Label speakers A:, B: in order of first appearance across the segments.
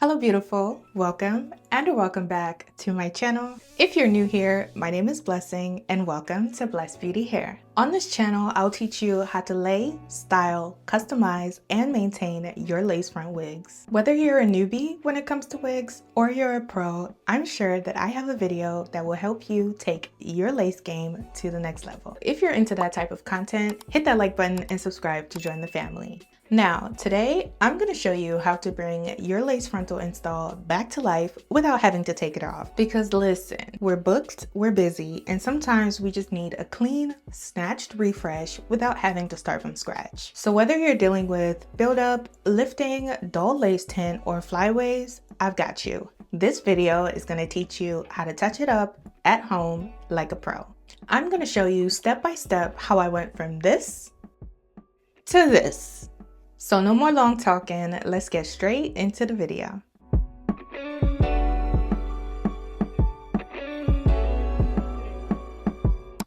A: Hello beautiful, welcome and welcome back to my channel. If you're new here, my name is Blessing and welcome to Blessed Beauty Hair. On this channel, I'll teach you how to lay, style, customize, and maintain your lace front wigs. Whether you're a newbie when it comes to wigs or you're a pro, I'm sure that I have a video that will help you take your lace game to the next level. If you're into that type of content, hit that like button and subscribe to join the family. Now, today, I'm going to show you how to bring your lace frontal install back to life without having to take it off. Because listen, we're booked, we're busy, and sometimes we just need a clean, snatched refresh without having to start from scratch. So whether you're dealing with buildup, lifting, dull lace tint, or flyaways, I've got you. This video is going to teach you how to touch it up at home like a pro. I'm going to show you step by step how I went from this to this. So no more long talking, let's get straight into the video.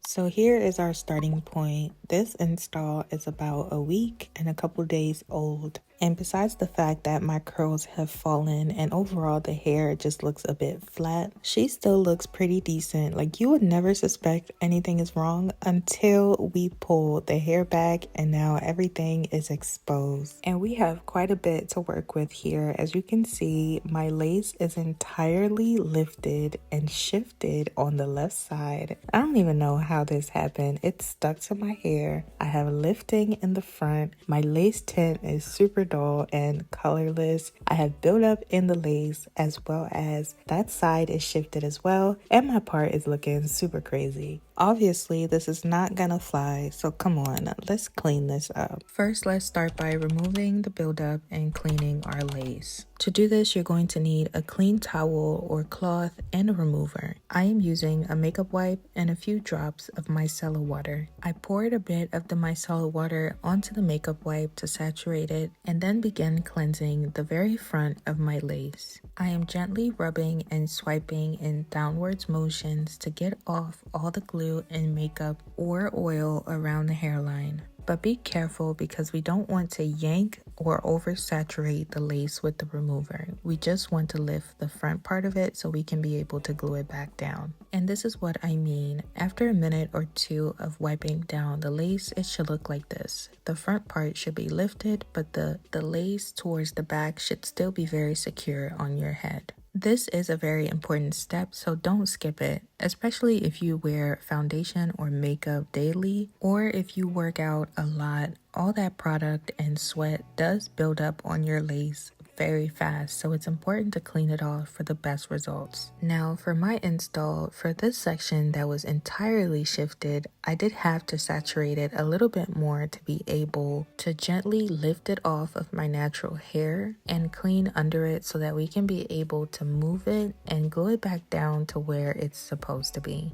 A: So here is our starting point. This install is about a week and a couple days old. And besides the fact that my curls have fallen and overall the hair just looks a bit flat, she still looks pretty decent. Like you would never suspect anything is wrong until we pull the hair back and now everything is exposed. And we have quite a bit to work with here. As you can see, my lace is entirely lifted and shifted on the left side. I don't even know how this happened. It's stuck to my hair. I have lifting in the front. My lace tint is super dull and colorless. I have buildup in the lace as well as that side is shifted as well, and my part is looking super crazy. Obviously, this is not gonna fly, so come on, let's clean this up. First, let's start by removing the buildup and cleaning our lace. To do this, you're going to need a clean towel or cloth and a remover. I am using a makeup wipe and a few drops of micellar water. I poured a bit of the micellar water onto the makeup wipe to saturate it and then begin cleansing the very front of my lace. I am gently rubbing and swiping in downwards motions to get off all the glue and makeup or oil around the hairline. But be careful because we don't want to yank or oversaturate the lace with the remover. We just want to lift the front part of it so we can be able to glue it back down. And this is what I mean. After a minute or two of wiping down the lace, it should look like this. The front part should be lifted, but the lace towards the back should still be very secure on your head. This is a very important step, so don't skip it, especially if you wear foundation or makeup daily, or if you work out a lot. All that product and sweat does build up on your lace very fast, so it's important to clean it off for the best results. Now for my install, for this section that was entirely shifted, I did have to saturate it a little bit more to be able to gently lift it off of my natural hair and clean under it so that we can be able to move it and glue it back down to where it's supposed to be.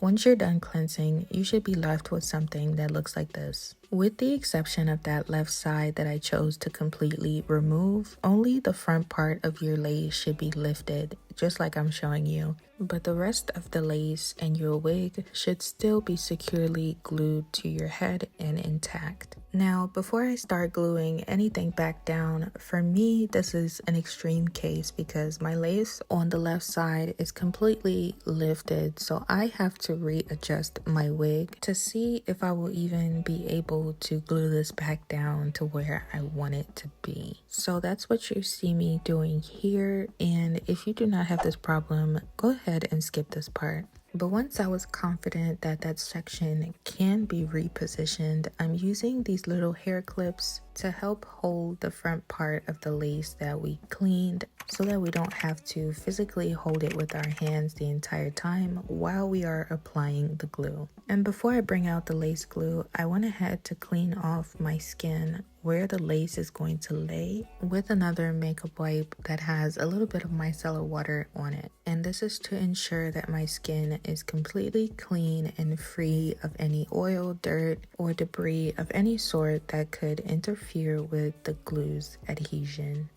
A: Once you're done cleansing, you should be left with something that looks like this. With the exception of that left side that I chose to completely remove, only the front part of your lace should be lifted, just like I'm showing you. But the rest of the lace and your wig should still be securely glued to your head and intact. Now, before I start gluing anything back down, for me, this is an extreme case because my lace on the left side is completely lifted, so I have to readjust my wig to see if I will even be able to glue this back down to where I want it to be. So that's what you see me doing here, and if you do not have this problem, go ahead and skip this part. But once I was confident that that section can be repositioned, I'm using these little hair clips to help hold the front part of the lace that we cleaned so that we don't have to physically hold it with our hands the entire time while we are applying the glue. And before I bring out the lace glue, I went ahead to clean off my skin where the lace is going to lay with another makeup wipe that has a little bit of micellar water on it. And this is to ensure that my skin is completely clean and free of any oil, dirt, or debris of any sort that could interfere with the glue's adhesion.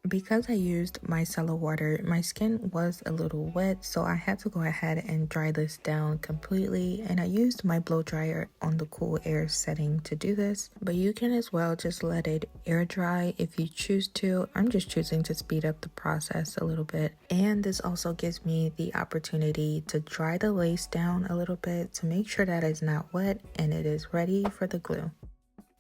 A: Because I used micellar water, my skin was a little wet, so I had to go ahead and dry this down completely, and I used my blow dryer on the cool air setting to do this, but you can as well just let it air dry if you choose to. I'm just choosing to speed up the process a little bit, and this also gives me the opportunity to dry the lace down a little bit to make sure that it's not wet and it is ready for the glue.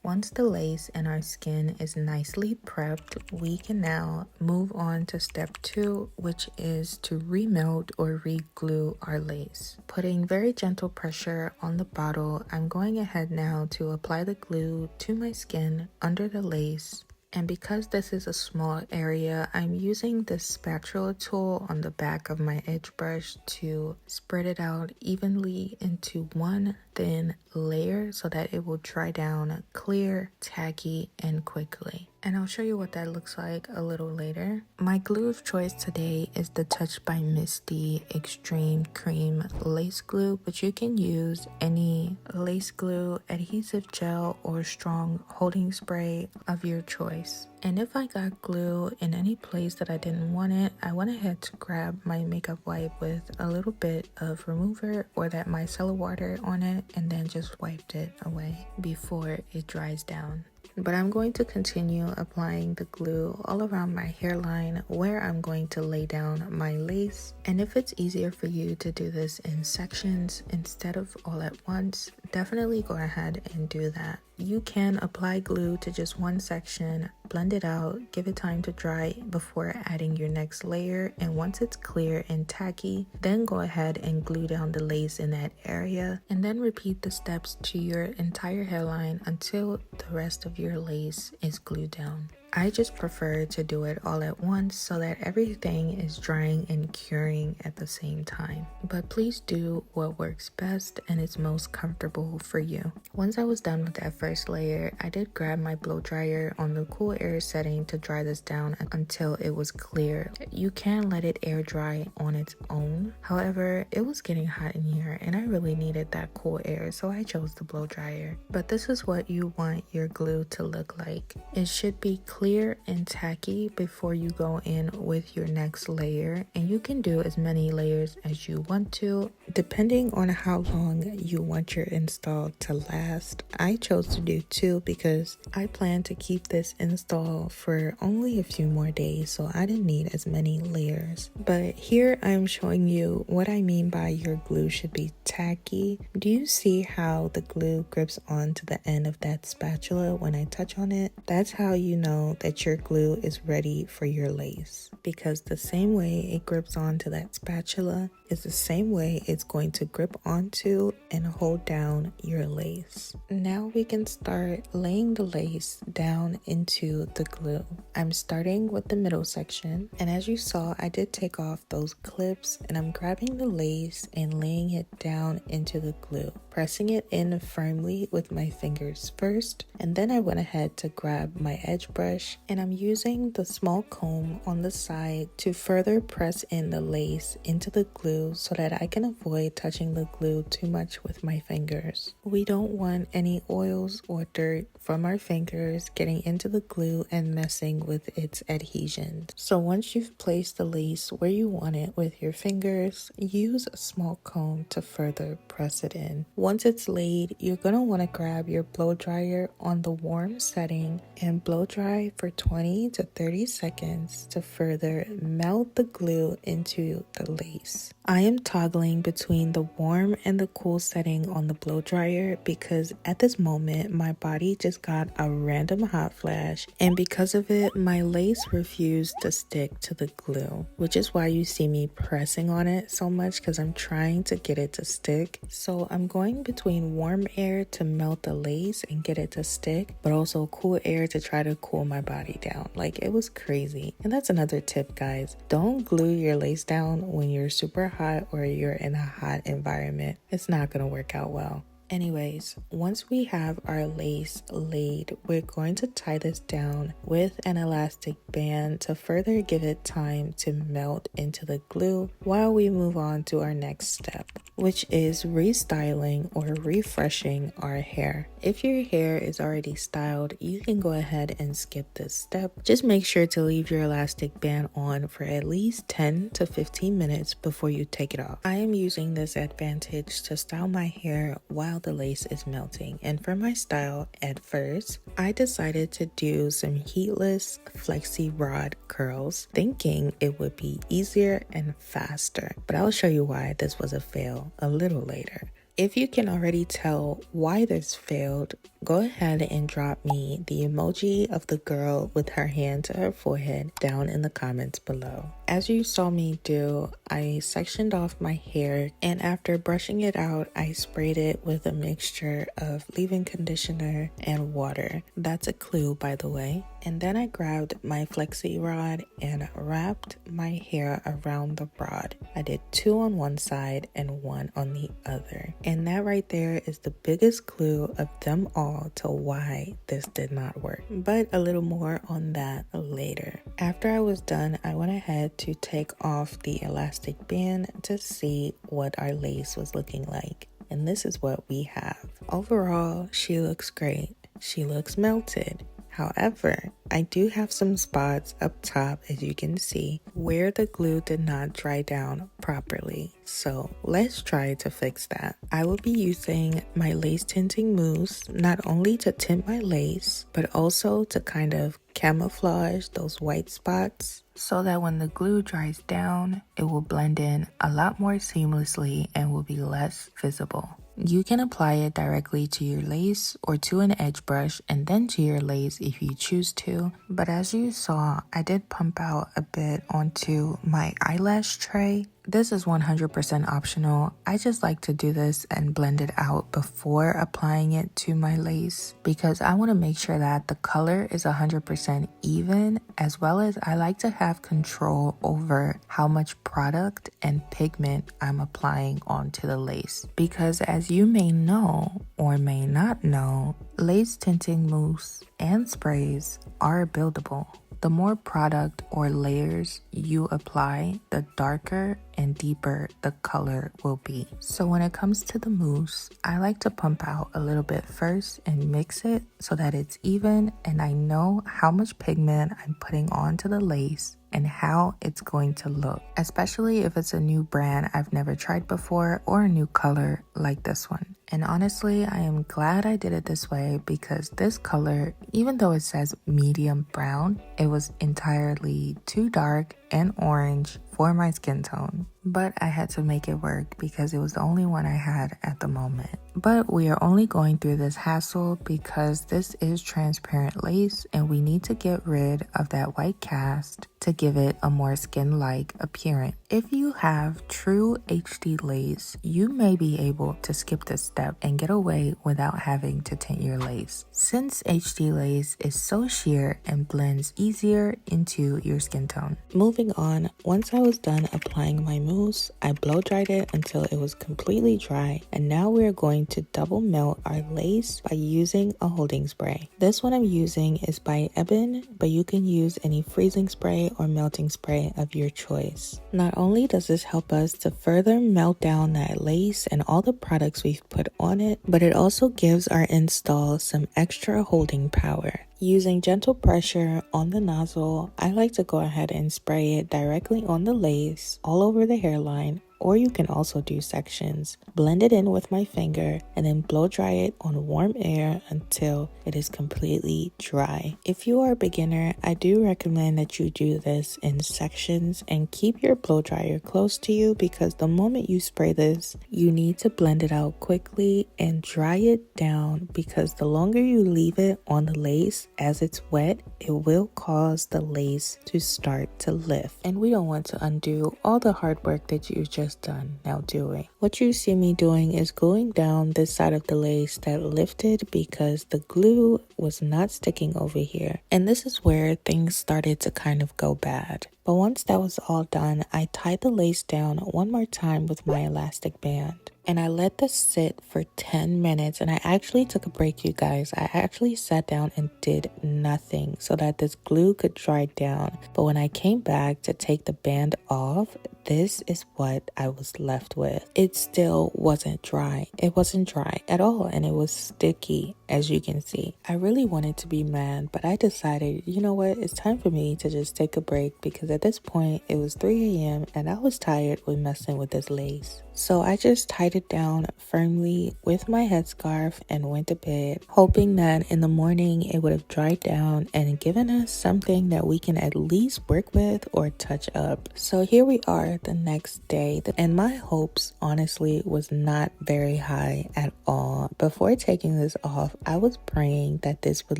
A: Once the lace and our skin is nicely prepped, we can now move on to step 2, which is to remelt or re-glue our lace. Putting very gentle pressure on the bottle, I'm going ahead now to apply the glue to my skin under the lace. And because this is a small area, I'm using this spatula tool on the back of my edge brush to spread it out evenly into one thin layer so that it will dry down clear, tacky, and quickly. And I'll show you what that looks like a little later. My glue of choice today is the Touch by Misty Extreme Cream Lace Glue, but you can use any lace glue, adhesive gel, or strong holding spray of your choice. And if I got glue in any place that I didn't want it, I went ahead to grab my makeup wipe with a little bit of remover or that micellar water on it and then just wiped it away before it dries down. But I'm going to continue applying the glue all around my hairline where I'm going to lay down my lace. And if it's easier for you to do this in sections instead of all at once, definitely go ahead and do that. You can apply glue to just one section, blend it out, give it time to dry before adding your next layer, and once it's clear and tacky, then go ahead and glue down the lace in that area, and then repeat the steps to your entire hairline until the rest of your lace is glued down. I just prefer to do it all at once so that everything is drying and curing at the same time. But please do what works best and is most comfortable for you. Once I was done with that first layer, I did grab my blow dryer on the cool air setting to dry this down until it was clear. You can let it air dry on its own. However, it was getting hot in here and I really needed that cool air, so I chose the blow dryer. But this is what you want your glue to look like. It should be clear and tacky before you go in with your next layer, and you can do as many layers as you want to depending on how long you want your install to last. I chose to do 2 because I plan to keep this install for only a few more days, so I didn't need as many layers. But here I'm showing you what I mean by your glue should be tacky. Do you see how the glue grips onto the end of that spatula when I touch on it? That's how you know that your glue is ready for your lace, because the same way it grips onto that spatula is the same way it's going to grip onto and hold down your lace. Now we can start laying the lace down into the glue. I'm starting with the middle section, and as you saw, I did take off those clips, and I'm grabbing the lace and laying it down into the glue, pressing it in firmly with my fingers first, and then I went ahead to grab my edge brush, and I'm using the small comb on the side to further press in the lace into the glue so that I can avoid touching the glue too much with my fingers. We don't want any oils or dirt from our fingers getting into the glue and messing with its adhesion. So once you've placed the lace where you want it with your fingers, use a small comb to further press it in. Once it's laid, you're going to want to grab your blow dryer on the warm setting and blow dry for 20 to 30 seconds to further melt the glue into the lace. I am toggling between the warm and the cool setting on the blow dryer because at this moment my body just got a random hot flash, and because of it my lace refused to stick to the glue, which is why you see me pressing on it so much, because I'm trying to get it to stick. So I'm going between warm air to melt the lace and get it to stick, but also cool air to try to cool my body down. Like, it was crazy. And that's another tip, guys. Don't glue your lace down when you're super hot or you're in a hot environment. It's not gonna work out well. Anyways, once we have our lace laid, we're going to tie this down with an elastic band to further give it time to melt into the glue while we move on to our next step, which is restyling or refreshing our hair. If your hair is already styled, you can go ahead and skip this step. Just make sure to leave your elastic band on for at least 10 to 15 minutes before you take it off. I am using this advantage to style my hair while the lace is melting, and for my style, at first, I decided to do some heatless flexi rod curls, thinking it would be easier and faster, but I'll show you why this was a fail a little later. If you can already tell why this failed, go ahead and drop me the emoji of the girl with her hand to her forehead down in the comments below. As you saw me do, I sectioned off my hair, and after brushing it out, I sprayed it with a mixture of leave-in conditioner and water. That's a clue, by the way. And then I grabbed my flexi rod and wrapped my hair around the rod. I did 2 on one side and 1 on the other. And that right there is the biggest clue of them all to why this did not work. But a little more on that later. After I was done, I went ahead to take off the elastic band to see what our lace was looking like. And this is what we have. Overall, she looks great. She looks melted. However, I do have some spots up top, as you can see, where the glue did not dry down properly. So let's try to fix that. I will be using my lace tinting mousse, not only to tint my lace, but also to kind of camouflage those white spots so that when the glue dries down, it will blend in a lot more seamlessly and will be less visible. You can apply it directly to your lace or to an edge brush and then to your lace if you choose to. But as you saw, I did pump out a bit onto my eyelash tray. This is 100% optional. I just like to do this and blend it out before applying it to my lace because I want to make sure that the color is 100% even, as well as I like to have control over how much product and pigment I'm applying onto the lace. Because as you may know or may not know, lace tinting mousse and sprays are buildable. The more product or layers you apply, the darker and deeper the color will be. So when it comes to the mousse, I like to pump out a little bit first and mix it so that it's even and I know how much pigment I'm putting onto the lace and how it's going to look, especially if it's a new brand I've never tried before or a new color like this one. And honestly, I am glad I did it this way because this color, even though it says medium brown, it was entirely too dark and orange for my skin tone. But I had to make it work because it was the only one I had at the moment. But we are only going through this hassle because this is transparent lace and we need to get rid of that white cast to give it a more skin-like appearance. If you have true HD lace, you may be able to skip this step and get away without having to tint your lace, since HD lace is so sheer and blends easier into your skin tone. Moving on, once I was done applying my mousse, I blow dried it until it was completely dry, and now we're going to double melt our lace by using a holding spray. This one I'm using is by Ebin, but you can use any freezing spray or melting spray of your choice. Not only does this help us to further melt down that lace and all the products we've put on it, but it also gives our install some extra holding power. Using gentle pressure on the nozzle, I like to go ahead and spray it directly on the lace all over the hairline, or you can also do sections. Blend it in with my finger and then blow dry it on warm air until it is completely dry. If you are a beginner, I do recommend that you do this in sections and keep your blow dryer close to you because the moment you spray this, you need to blend it out quickly and dry it down because the longer you leave it on the lace as it's wet, it will cause the lace to start to lift. And we don't want to undo all the hard work that you just just done now doing. What you see me doing is gluing down this side of the lace that lifted because the glue was not sticking over here. And this is where things started to kind of go bad. But once that was all done, I tied the lace down one more time with my elastic band. And I let this sit for 10 minutes, and I actually took a break, you guys. I actually sat down and did nothing so that this glue could dry down. But when I came back to take the band off, this is what I was left with. It still wasn't dry. It wasn't dry at all, and it was sticky, as you can see. I really wanted to be mad, but I decided, you know what, it's time for me to just take a break, because at this point it was 3 a.m. and I was tired with messing with this lace. So I just tied it down firmly with my headscarf and went to bed, hoping that in the morning it would have dried down and given us something that we can at least work with or touch up. So here we are the next day, and my hopes honestly was not very high at all. Before taking this off, I was praying that this would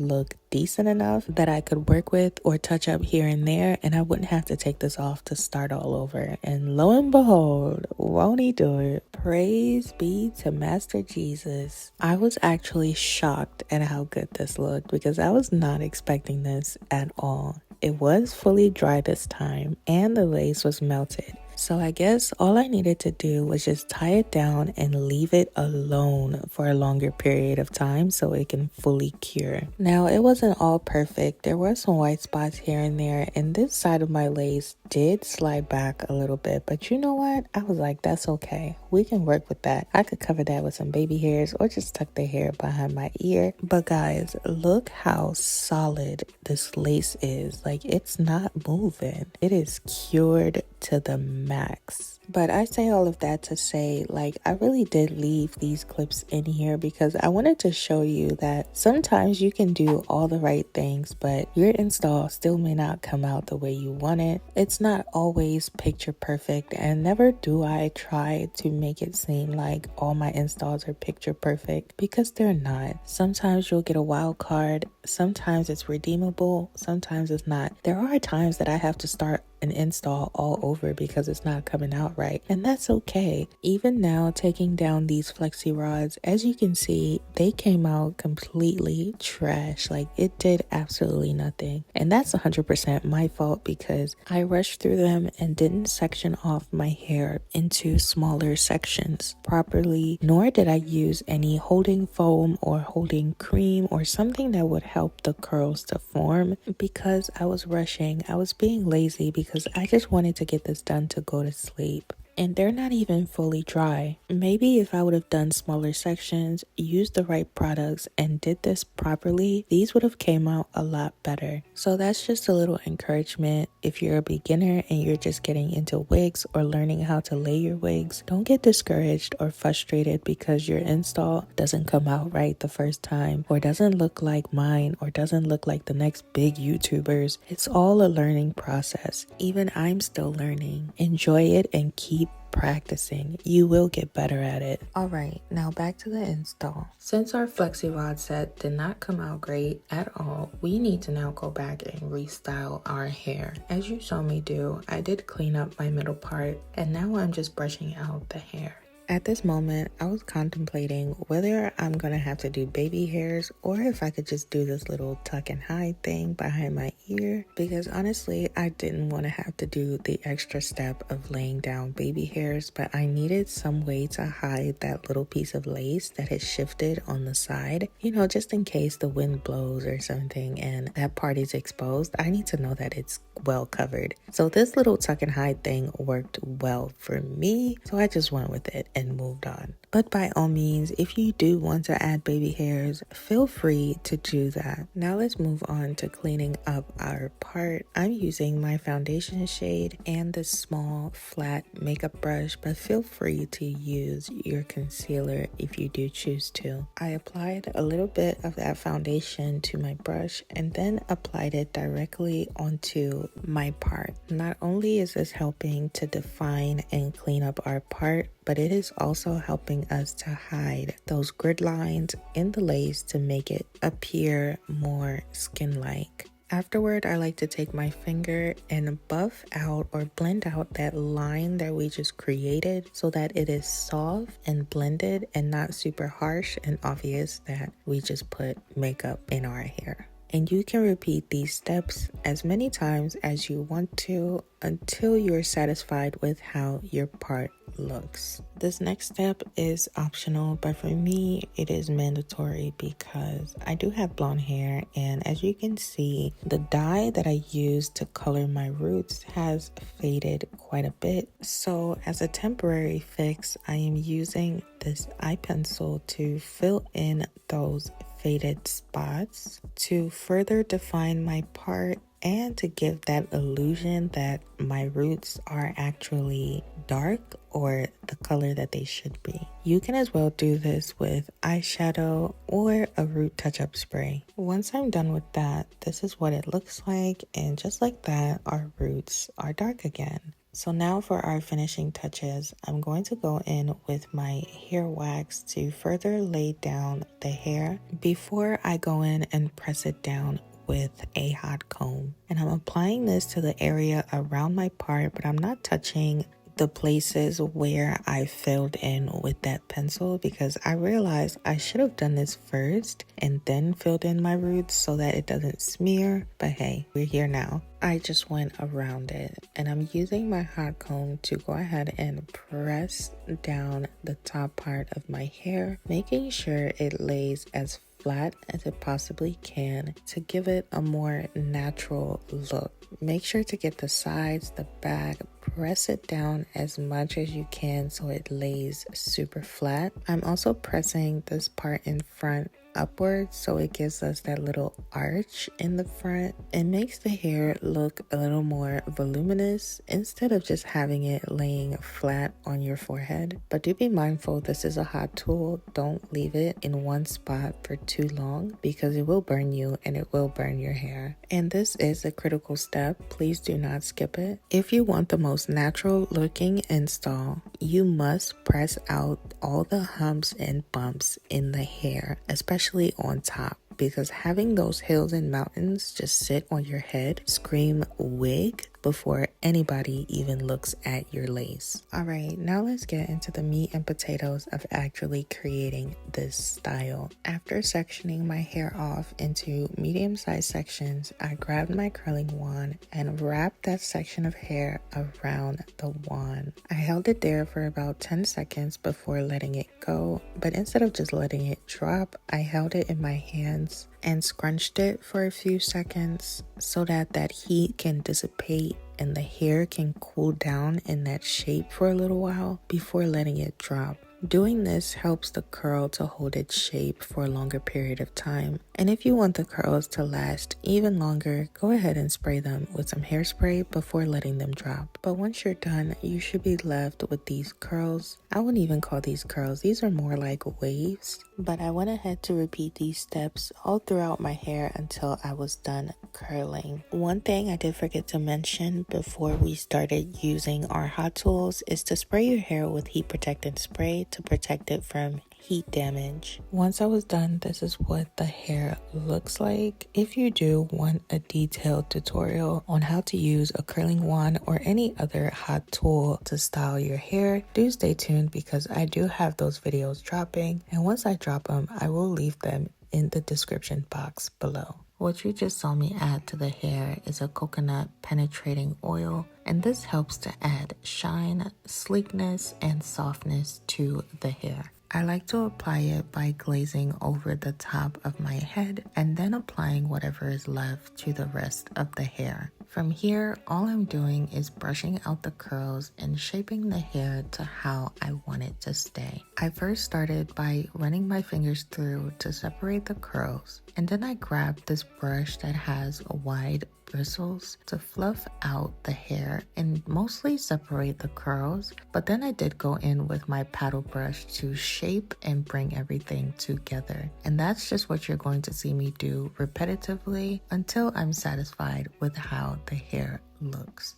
A: look decent enough that I could work with or touch up here and there, and I wouldn't have to take this off to start all over. And lo and behold, won't he do it? Praise be to Master Jesus. I was actually shocked at how good this looked, because I was not expecting this at all. It was fully dry this time, and the lace was melted. So I guess all I needed to do was just tie it down and leave it alone for a longer period of time so it can fully cure. Now, it wasn't all perfect. There were some white spots here and there, and this side of my lace did slide back a little bit, but you know what? I was like, that's okay. We can work with that. I could cover that with some baby hairs or just tuck the hair behind my ear. But guys, look how solid this lace is. Like, it's not moving. It is cured to the max. But I say all of that to say, like, I really did leave these clips in here because I wanted to show you that sometimes you can do all the right things, but your install still may not come out the way you want it. It's not always picture perfect, and never do I try to make it seem like all my installs are picture perfect, because they're not. Sometimes you'll get a wild card, sometimes it's redeemable, sometimes it's not. There are times that I have to start an install all over because it's not coming out right, and that's okay. Even now, taking down these flexi rods, as you can see, they came out completely trash. Like, it did absolutely nothing, and that's 100% my fault because I rushed through them and didn't section off my hair into smaller sections properly, nor did I use any holding foam or holding cream or something that would help the curls to form because I was rushing. I was being lazy because I just wanted to get this done to go to sleep. And they're not even fully dry. Maybe if I would have done smaller sections, used the right products, and did this properly, these would have came out a lot better. So that's just a little encouragement. If you're a beginner and you're just getting into wigs or learning how to lay your wigs, don't get discouraged or frustrated because your install doesn't come out right the first time, or doesn't look like mine, or doesn't look like the next big YouTubers. It's all a learning process. Even I'm still learning. Enjoy it and keep practicing. You will get better at it. Alright, now back to the install. Since our flexi rod set did not come out great at all, we need to now go back and restyle our hair. As you saw me do, I did clean up my middle part, and now I'm just brushing out the hair. At this moment, I was contemplating whether I'm gonna have to do baby hairs or if I could just do this little tuck and hide thing behind my ear, because honestly, I didn't want to have to do the extra step of laying down baby hairs, but I needed some way to hide that little piece of lace that had shifted on the side, you know, just in case the wind blows or something and that part is exposed. I need to know that it's well covered. So this little tuck and hide thing worked well for me, so I just went with it and moved on. But by all means, if you do want to add baby hairs, feel free to do that. Now let's move on to cleaning up our part. I'm using my foundation shade and this small flat makeup brush, but feel free to use your concealer if you do choose to. I applied a little bit of that foundation to my brush and then applied it directly onto my part. Not only is this helping to define and clean up our part, but it is also helping us to hide those grid lines in the lace to make it appear more skin-like. Afterward, I like to take my finger and buff out or blend out that line that we just created so that it is soft and blended and not super harsh and obvious that we just put makeup in our hair. And you can repeat these steps as many times as you want to until you're satisfied with how your part looks. This next step is optional, but for me, it is mandatory because I do have blonde hair, and as you can see, the dye that I used to color my roots has faded quite a bit. So as a temporary fix, I am using this eye pencil to fill in those faded spots to further define my part and to give that illusion that my roots are actually dark or the color that they should be. You can as well do this with eyeshadow or a root touch-up spray. Once I'm done with that, this is what it looks like, and just like that, our roots are dark again. So now for our finishing touches, I'm going to go in with my hair wax to further lay down the hair before I go in and press it down with a hot comb. And I'm applying this to the area around my part, but I'm not touching the places where I filled in with that pencil because I realized I should have done this first and then filled in my roots so that it doesn't smear. But hey, we're here now. I just went around it, and I'm using my hot comb to go ahead and press down the top part of my hair, making sure it lays as flat as it possibly can to give it a more natural look. Make sure to get the sides, the back, press it down as much as you can so it lays super flat. I'm also pressing this part in front upwards so it gives us that little arch in the front. It makes the hair look a little more voluminous instead of just having it laying flat on your forehead. But do be mindful, this is a hot tool. Don't leave it in one spot for too long because it will burn you and it will burn your hair. And this is a critical step. Please do not skip it. If you want the most natural looking install, you must press out all the humps and bumps in the hair, especially on top, because having those hills and mountains just sit on your head scream wig before anybody even looks at your lace. All right, now let's get into the meat and potatoes of actually creating this style. After sectioning my hair off into medium-sized sections, I grabbed my curling wand and wrapped that section of hair around the wand. I held it there for about 10 seconds before letting it go, but instead of just letting it drop, I held it in my hands and scrunched it for a few seconds so that that heat can dissipate and the hair can cool down in that shape for a little while before letting it drop. Doing this helps the curl to hold its shape for a longer period of time. And if you want the curls to last even longer, go ahead and spray them with some hairspray before letting them drop. But once you're done, you should be left with these curls. I wouldn't even call these curls. These are more like waves. But I went ahead to repeat these steps all throughout my hair until I was done curling. One thing I did forget to mention before we started using our hot tools is to spray your hair with heat protectant spray to protect it from heat damage. Once I was done, this is what the hair looks like. If you do want a detailed tutorial on how to use a curling wand or any other hot tool to style your hair, do stay tuned because I do have those videos dropping, and once I drop them, I will leave them in the description box below. What you just saw me add to the hair is a coconut penetrating oil, and this helps to add shine, sleekness, and softness to the hair. I like to apply it by glazing over the top of my head and then applying whatever is left to the rest of the hair. From here, all I'm doing is brushing out the curls and shaping the hair to how I want it to stay. I first started by running my fingers through to separate the curls, and then I grabbed this brush that has wide bristles to fluff out the hair and mostly separate the curls, but then I did go in with my paddle brush to shape and bring everything together. And that's just what you're going to see me do repetitively until I'm satisfied with how the hair looks.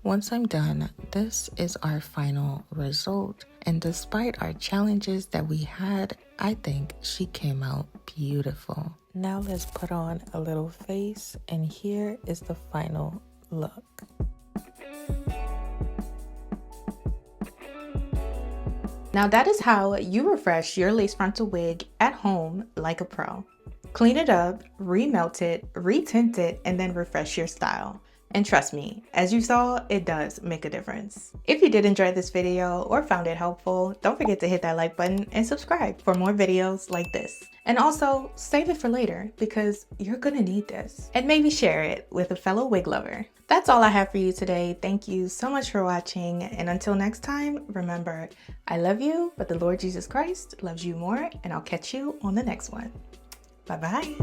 A: Once I'm done, this is our final result. And despite our challenges that we had, I think she came out beautiful. Now let's put on a little face, and here is the final look.
B: Now that is how you refresh your lace frontal wig at home like a pro. Clean it up, remelt it, retint it, and then refresh your style. And trust me, as you saw, it does make a difference. If you did enjoy this video or found it helpful, don't forget to hit that like button and subscribe for more videos like this. And also, save it for later because you're gonna need this. And maybe share it with a fellow wig lover. That's all I have for you today. Thank you so much for watching. And until next time, remember, I love you, but the Lord Jesus Christ loves you more, and I'll catch you on the next one. Bye-bye.